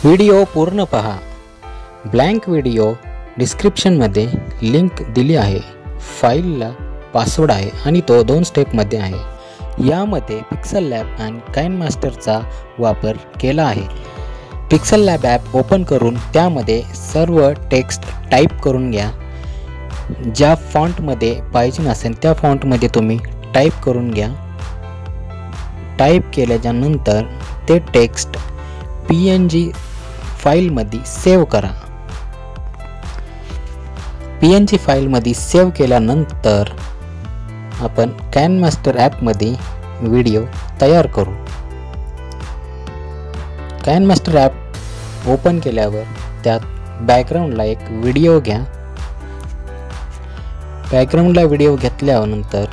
Video पूर्ण पहा. Blank video डिस्क्रिप्शनमध्ये लिंक दिली आहे. फाईलला पासवर्ड आहे आणि तो 2 स्टेपमध्ये आहे. यामध्ये पिक्सेललॅब आणि काइनमास्टरचा वापर केला आहे. पिक्सेललॅब ॲप ओपन करून त्यामध्ये सर्व टेक्स्ट टाईप करून घ्या. ज्या फॉन्टमध्ये पाहिजे असेल त्या फॉन्टमध्ये तुम्ही टाईप करून घ्या. टाईप केल्याच्यानंतर ते टेक्स्ट PNG फाईलमध्ये सेव्ह करा. PNG फाईलमध्ये सेव्ह केल्यानंतर आपण काइनमास्टर ॲपमध्ये व्हिडिओ तयार करू. काइनमास्टर ॲप ओपन केल्यावर त्यात बॅकग्राऊंडला एक व्हिडिओ घ्या. बॅकग्राऊंडला व्हिडिओ घेतल्यानंतर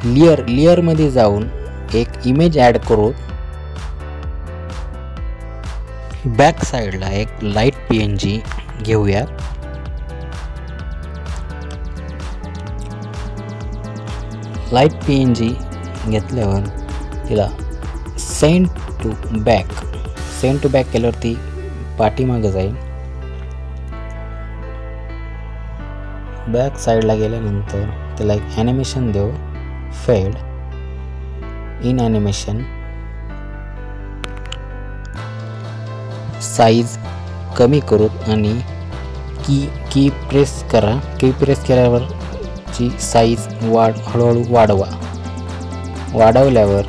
लेअरमध्ये जाऊन एक इमेज ॲड करू. बॅक साईडला एक लाईट PNG घेऊया. लाईट PNG घेतल्यावर तिला सेंड टू बॅक केल्यावर ती पाठीमागं जाईल. बॅक साईडला गेल्यानंतर त्याला एक ॲनिमेशन देऊ. Fade in animation. साईज कमी करू आणि की प्रेस करा. की प्रेस केल्यावर ची साईज हळूहळू वाढवल्यावर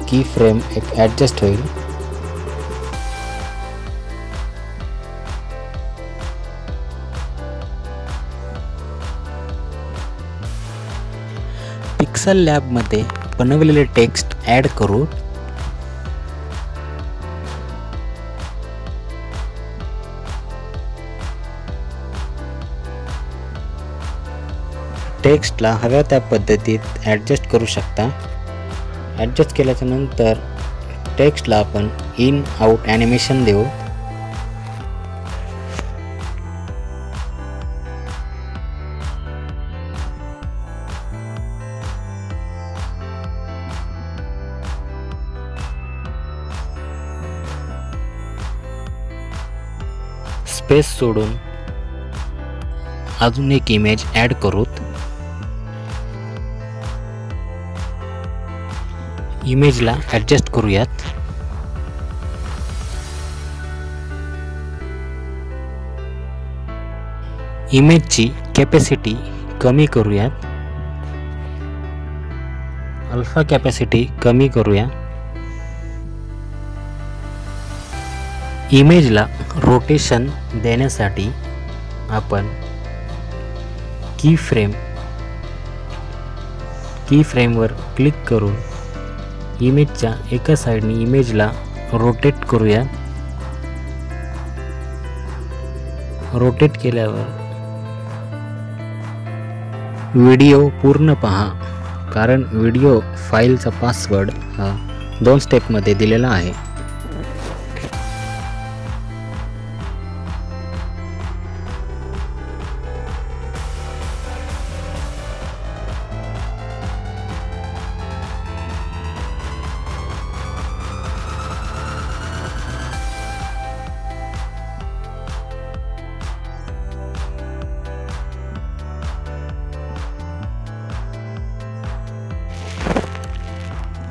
की फ्रेम एक ॲडजस्ट होईल. पिक्सेललॅबमध्ये बनवलेले टेक्स्ट ॲड करू. टेक्स्टला हव्या त्या पद्धतीत ॲडजस्ट करू शकता. ॲडजस्ट केल्याच्या नंतर टेक्स्टला आपण इन आउट ॲनिमेशन देऊ. स्पेस सोडून अजून एक इमेज ॲड करू. इमेजला ॲडजस्ट करूयात. इमेजची कॅपॅसिटी कमी करूयात. अल्फा कॅपॅसिटी कमी करूया. इमेजला रोटेशन देण्यासाठी आपण की फ्रेमवर क्लिक करून इमेजच्या एका साईडने इमेजला रोटेट करूया. रोटेट केल्यावर व्हिडिओ पूर्ण पहा, कारण व्हिडिओ फाईलचा पासवर्ड हा 2 स्टेपमध्ये दिलेला आहे.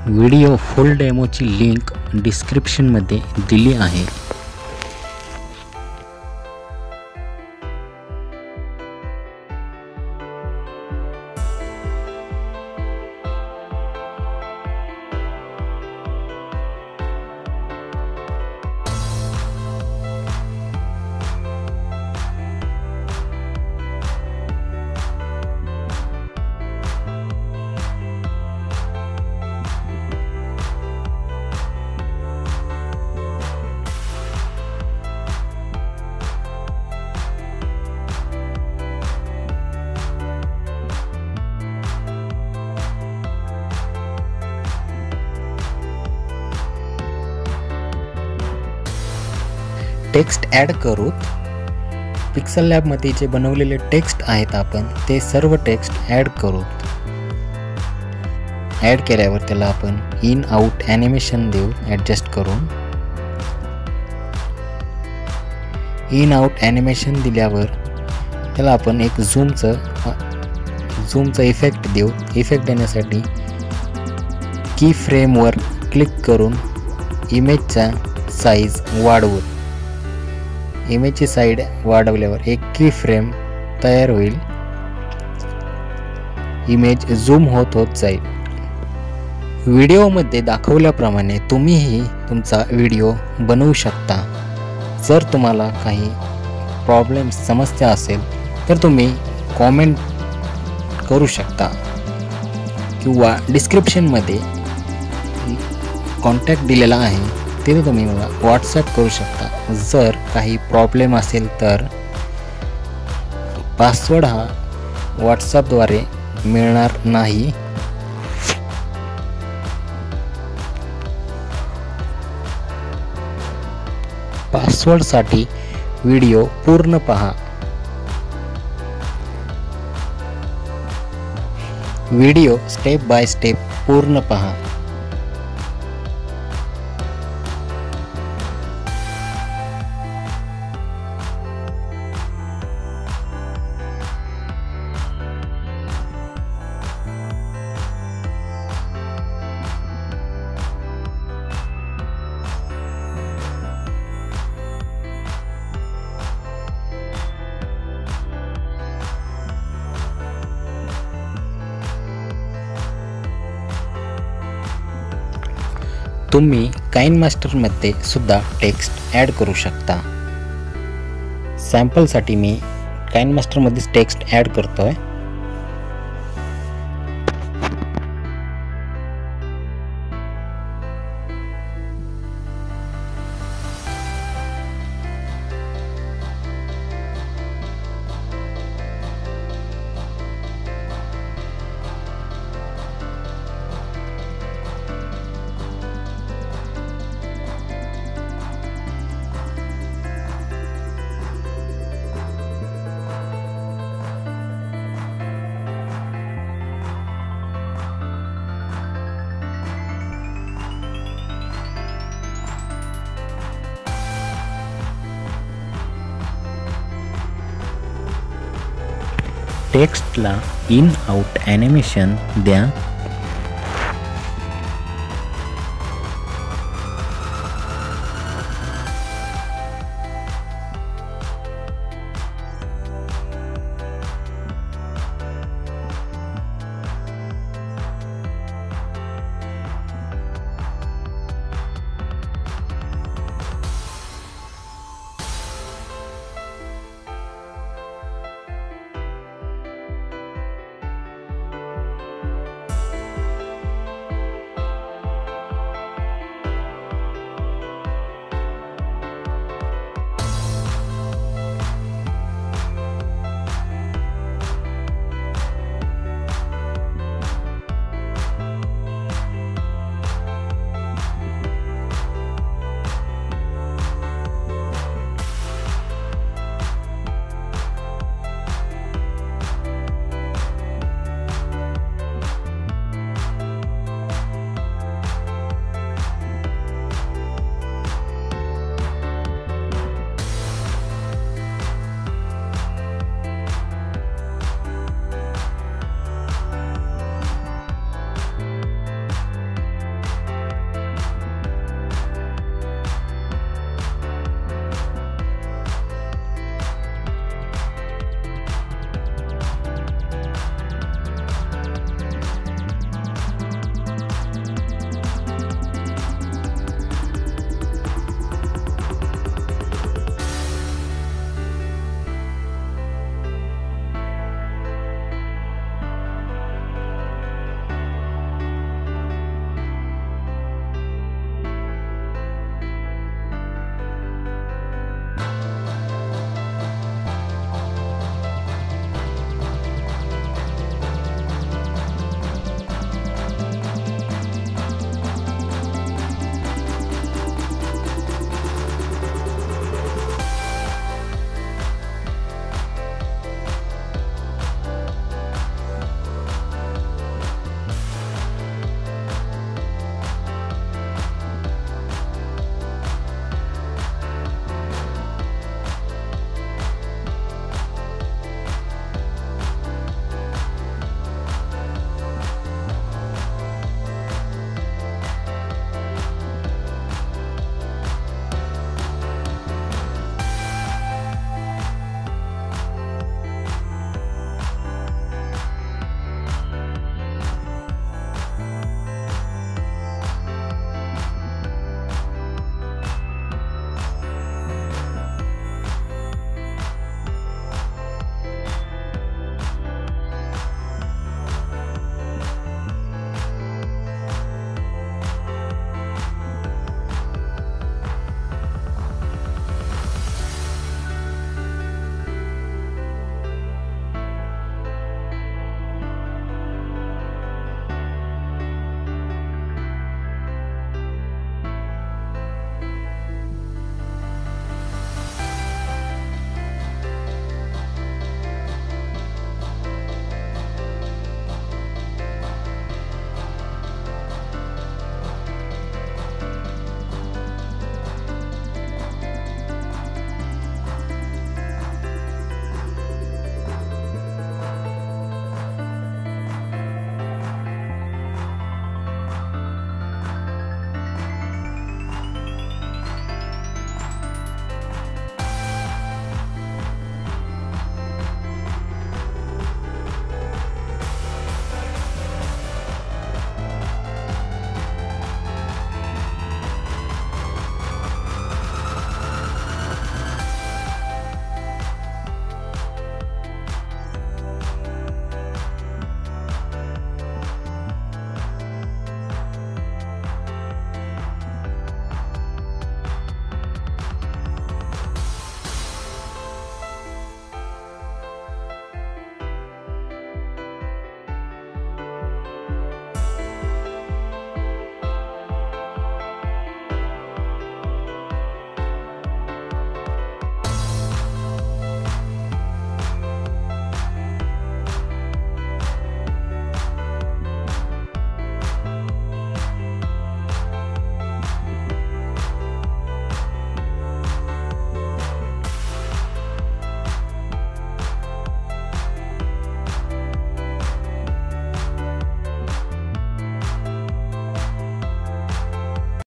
व्हिडिओ फुल डेमोची लिंक डिस्क्रिप्शनमध्ये दिली आहे. टेक्स्ट ॲड करू. पिक्सेललॅबमध्ये जे बनवलेले टेक्स्ट आहेत आपण ते सर्व टेक्स्ट ॲड करू. ॲड केल्यावर त्याला आपण इन आउट ॲनिमेशन देऊ ॲडजस्ट करून. इन आउट ॲनिमेशन दिल्यावर त्याला आपण एक झूमचा इफेक्ट देऊ. इफेक्ट देण्यासाठी की फ्रेमवर क्लिक करून इमेजचा साईज वाढवू. इमेजची साईड वाढवल्यावर एक की फ्रेम तयार होईल. इमेज झूम होत जाईल. व्हिडिओमध्ये दाखवल्याप्रमाणे तुम्हीही तुमचा व्हिडिओ बनवू शकता. जर तुम्हाला काही समस्या असेल तर तुम्ही कॉमेंट करू शकता किंवा डिस्क्रिप्शनमध्ये कॉन्टॅक्ट दिलेला आहे, तिथे तुम्ही मला व्हॉट्सॲप करू शकता. जर काही प्रॉब्लेम असेल तर पासवर्ड हा व्हॉट्सॲपद्वारे मिळणार नाही. पासवर्डसाठी व्हिडिओ पूर्ण पहा. व्हिडिओ स्टेप बाय स्टेप पूर्ण पहा. तुम्ही काइनमास्टरमध्ये सुद्धा टेक्स्ट ॲड करू शकता. सॅम्पलसाठी मी काइनमास्टरमध्येच टेक्स्ट ॲड करतोय. टेक्स्टला इन आउट ॲनिमेशन द्या.